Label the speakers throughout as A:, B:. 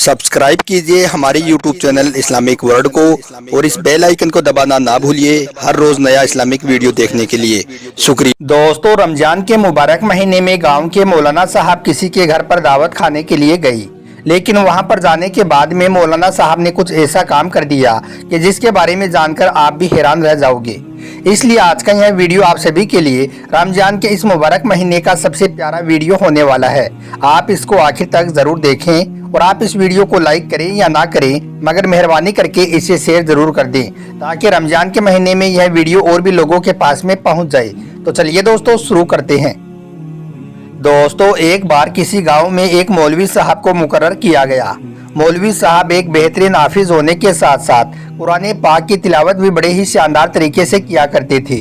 A: Subscribe कीजिए हमारे YouTube channel Islamic world को और इस बेल आइकन को दबाना ना भूलिए हर रोज नया इस्लामिक वीडियो देखने के लिए। शुक्रिया।
B: दोस्तों, रमजान के मुबारक महीने में गांव के मौलाना साहब किसी के घर पर दावत खाने के लिए गई, लेकिन वहां पर जाने के बाद में मौलाना साहब ने कुछ ऐसा काम कर दिया कि जिसके बारे में जानकर आप भी हैरान रह जाओगे। इसलिए आज का यह वीडियो आप सभी के लिए रमजान के इस मुबारक महीने का सबसे प्यारा वीडियो होने वाला है। आप इसको आखिर तक जरूर देखें और आप इस वीडियो को लाइक करें या ना करें, मगर मेहरबानी करके इसे शेयर जरूर कर दें ताकि रमजान के महीने में यह वीडियो और भी लोगों के पास में पहुंच जाए। तो चलिए दोस्तों, शुरू करते हैं। दोस्तों, एक बार किसी गांव में एक मौलवी साहब को मुकर्रर किया गया। मौलवी साहब एक बेहतरीन हाफिज होने के साथ साथ कुरान पाक की तिलावत भी बड़े ही शानदार तरीके से किया करते थे।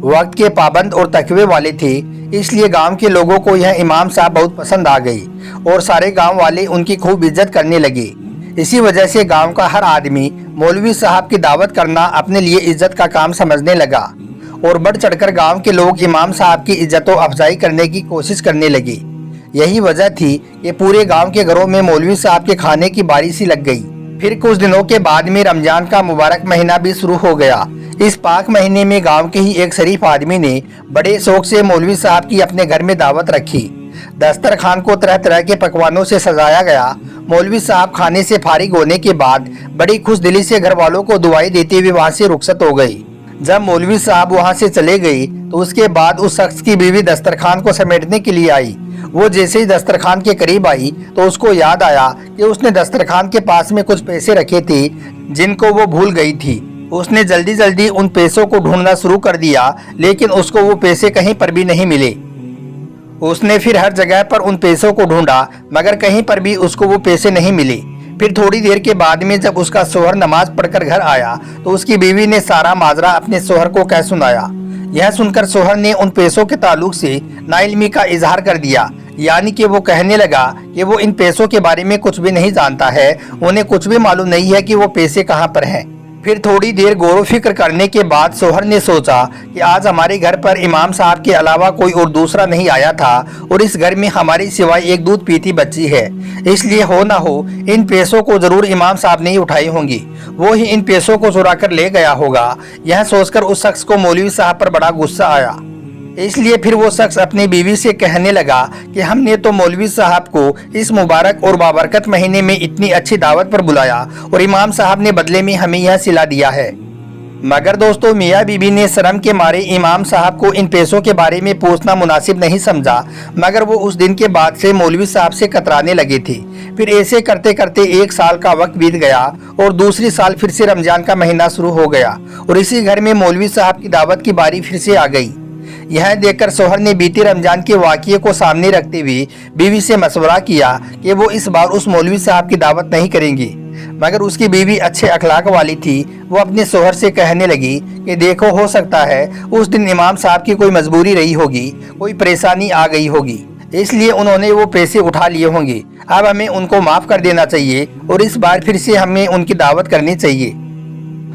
B: वक्त के पाबंद और तकवे वाले थे, इसलिए गांव के लोगों को यह इमाम साहब बहुत पसंद आ गई और सारे गांव वाले उनकी खूब इज्जत करने लगे। इसी वजह से गांव का हर आदमी मौलवी साहब की दावत करना अपने लिए इज्जत का काम समझने लगा और बढ़ चढ़कर गांव के लोग इमाम साहब की इज्जत अफजाई करने की कोशिश करने लगे। यही वजह थी कि पूरे गांव के घरों में मौलवी साहब के खाने की बारी सी लग गई। फिर कुछ दिनों के बाद में रमजान का मुबारक महीना भी शुरू हो गया। इस पाक महीने में गांव के ही एक शरीफ आदमी ने बड़े शौक से मौलवी साहब की अपने घर में दावत रखी। दस्तरखान को तरह तरह के पकवानों से सजाया गया। मौलवी साहब खाने से फारिग होने के बाद बड़ी खुश दिली से घर वालों को दुआएं देते हुए वहाँ से रुखसत हो गई। जब मौलवी साहब वहाँ से चले गई तो उसके बाद उस शख्स की बीवी दस्तरखान को समेटने के लिए आई। वो जैसे ही दस्तरखान के करीब आई तो उसको याद आया कि उसने दस्तरखान के पास में कुछ पैसे रखे थे जिनको वो भूल गई थी। उसने जल्दी जल्दी उन पैसों को ढूंढना शुरू कर दिया, लेकिन उसको वो पैसे कहीं पर भी नहीं मिले। उसने फिर हर जगह पर उन पैसों को ढूंढा, मगर कहीं पर भी उसको वो पैसे नहीं मिले। फिर थोड़ी देर के बाद में जब उसका शोहर नमाज पढ़कर घर आया तो उसकी बीवी ने सारा माजरा अपने शोहर को कह सुनाया। यह सुनकर शोहर ने उन पैसों के ताल्लुक से नाइल्मी का इजहार कर दिया, यानी कि वो कहने लगा कि वो इन पैसों के बारे में कुछ भी नहीं जानता है, उन्हें कुछ भी मालूम नहीं है कि वो पैसे कहाँ पर हैं। फिर थोड़ी देर गौर फिक्र करने के बाद शोहर ने सोचा कि आज हमारे घर पर इमाम साहब के अलावा कोई और दूसरा नहीं आया था और इस घर में हमारी सिवाय एक दूध पीती बच्ची है, इसलिए हो ना हो इन पैसों को जरूर इमाम साहब ने उठाई होंगी, वो ही इन पैसों को चुरा कर ले गया होगा। यह सोचकर उस शख्स को मौलवी साहब पर बड़ा गुस्सा आया। इसलिए फिर वो शख्स अपनी बीवी से कहने लगा कि हमने तो मौलवी साहब को इस मुबारक और बाबरकत महीने में इतनी अच्छी दावत पर बुलाया और इमाम साहब ने बदले में हमें यह सिला दिया है। मगर दोस्तों, मियाँ बीबी ने शर्म के मारे इमाम साहब को इन पैसों के बारे में पूछना मुनासिब नहीं समझा, मगर वो उस दिन के बाद से मौलवी साहब से कतराने लगे थे। फिर ऐसे करते करते एक साल का वक्त बीत गया और दूसरी साल फिर से रमजान का महीना शुरू हो गया और इसी घर में मौलवी साहब की दावत की बारी फिर से आ गई। यह देखकर शोहर ने बीते रमजान के वाक़ये को सामने रखते हुए बीवी से मशवरा किया कि वो इस बार उस मौलवी साहब की दावत नहीं करेंगी। मगर उसकी बीवी अच्छे अखलाक वाली थी। वो अपने शोहर से कहने लगी कि देखो, हो सकता है उस दिन इमाम साहब की कोई मजबूरी रही होगी, कोई परेशानी आ गई होगी, इसलिए उन्होंने वो पैसे उठा लिए होंगे। अब हमें उनको माफ़ कर देना चाहिए और इस बार फिर से हमें उनकी दावत करनी चाहिए।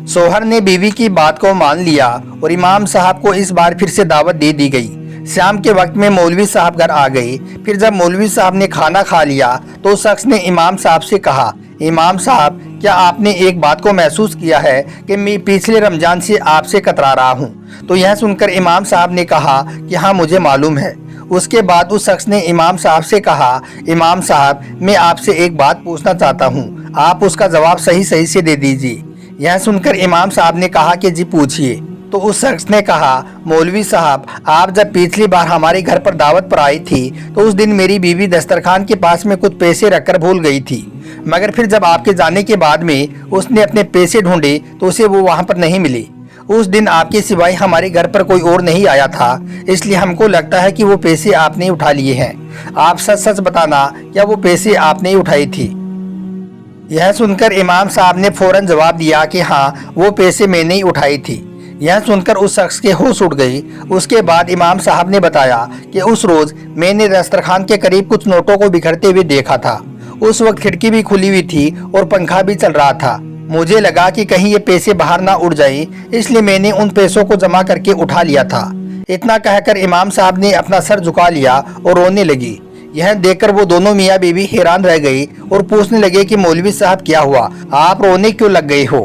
B: शोहर ने बीवी की बात को मान लिया और इमाम साहब को इस बार फिर से दावत दे दी गई। शाम के वक्त में मौलवी साहब घर आ गए। फिर जब मौलवी साहब ने खाना खा लिया तो उस शख्स ने इमाम साहब से कहा, इमाम साहब, क्या आपने एक बात को महसूस किया है कि मैं पिछले रमजान से आपसे कतरा रहा हूँ? तो यह सुनकर इमाम साहब ने कहा कि हाँ, मुझे मालूम है। उसके बाद उस शख्स ने इमाम साहब से कहा, इमाम साहब, मैं आपसे एक बात पूछना चाहता हूँ, आप उसका जवाब सही सही से दे दीजिए। यह सुनकर इमाम साहब ने कहा कि जी पूछिए। तो उस शख्स ने कहा, मौलवी साहब, आप जब पिछली बार हमारे घर पर दावत पर आई थी तो उस दिन मेरी बीवी दस्तरखान के पास में कुछ पैसे रखकर भूल गई थी, मगर फिर जब आपके जाने के बाद में उसने अपने पैसे ढूंढे तो उसे वो वहाँ पर नहीं मिले। उस दिन आपके सिवाय हमारे घर पर कोई और नहीं आया था, इसलिए हमको लगता है कि वो पैसे आपने उठा लिए हैं। आप सच सच बताना, क्या वो पैसे आपने उठाई थी? यह सुनकर इमाम साहब ने फौरन जवाब दिया कि हाँ, वो पैसे मैंने ही उठाई थी। यह सुनकर उस शख्स के होश उड़ गई। उसके बाद इमाम साहब ने बताया कि उस रोज मैंने दस्तरखान के करीब कुछ नोटों को बिखरते हुए देखा था। उस वक्त खिड़की भी खुली हुई थी और पंखा भी चल रहा था। मुझे लगा कि कहीं ये पैसे बाहर ना उड़ जाए, इसलिए मैंने उन पैसों को जमा करके उठा लिया था। इतना कहकर इमाम साहब ने अपना सर झुका लिया और रोने लगी। यह देखकर वो दोनों मियाँ बीवी हैरान रह गई और पूछने लगे कि मौलवी साहब क्या हुआ, आप रोने क्यों लग गए हो।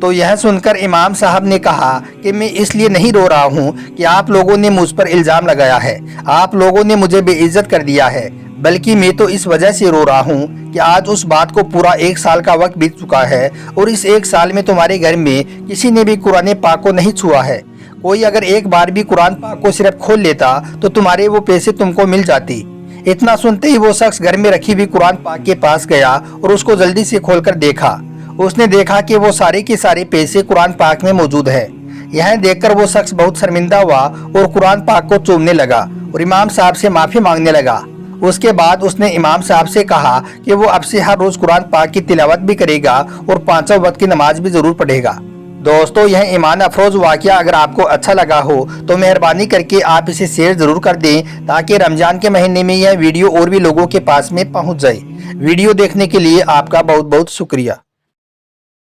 B: तो यह सुनकर इमाम साहब ने कहा कि मैं इसलिए नहीं रो रहा हूँ कि आप लोगों ने मुझ पर इल्जाम लगाया है, आप लोगों ने मुझे बेइज्जत कर दिया है, बल्कि मैं तो इस वजह से रो रहा हूँ कि आज उस बात को पूरा 1 साल का वक्त बीत चुका है और इस 1 साल में तुम्हारे घर में किसी ने भी कुरान पाक को नहीं छुआ है। कोई अगर एक बार भी कुरान पाक को सिर्फ खोल लेता तो तुम्हारे वो पैसे तुमको मिल जाती। इतना सुनते ही वो शख्स घर में रखी हुई कुरान पाक के पास गया और उसको जल्दी से खोलकर देखा। उसने देखा कि वो सारे के सारे पैसे कुरान पाक में मौजूद है। यह देखकर वो शख्स बहुत शर्मिंदा हुआ और कुरान पाक को चूमने लगा और इमाम साहब से माफी मांगने लगा। उसके बाद उसने इमाम साहब से कहा कि वो अब से हर रोज कुरान पाक की तिलावत भी करेगा और 5 वक्त की नमाज भी जरूर पढ़ेगा। दोस्तों, यह ईमान अफरोज वाकया अगर आपको अच्छा लगा हो तो मेहरबानी करके आप इसे शेयर जरूर कर दें ताकि रमजान के महीने में यह वीडियो और भी लोगों के पास में पहुंच जाए। वीडियो देखने के लिए आपका बहुत बहुत शुक्रिया।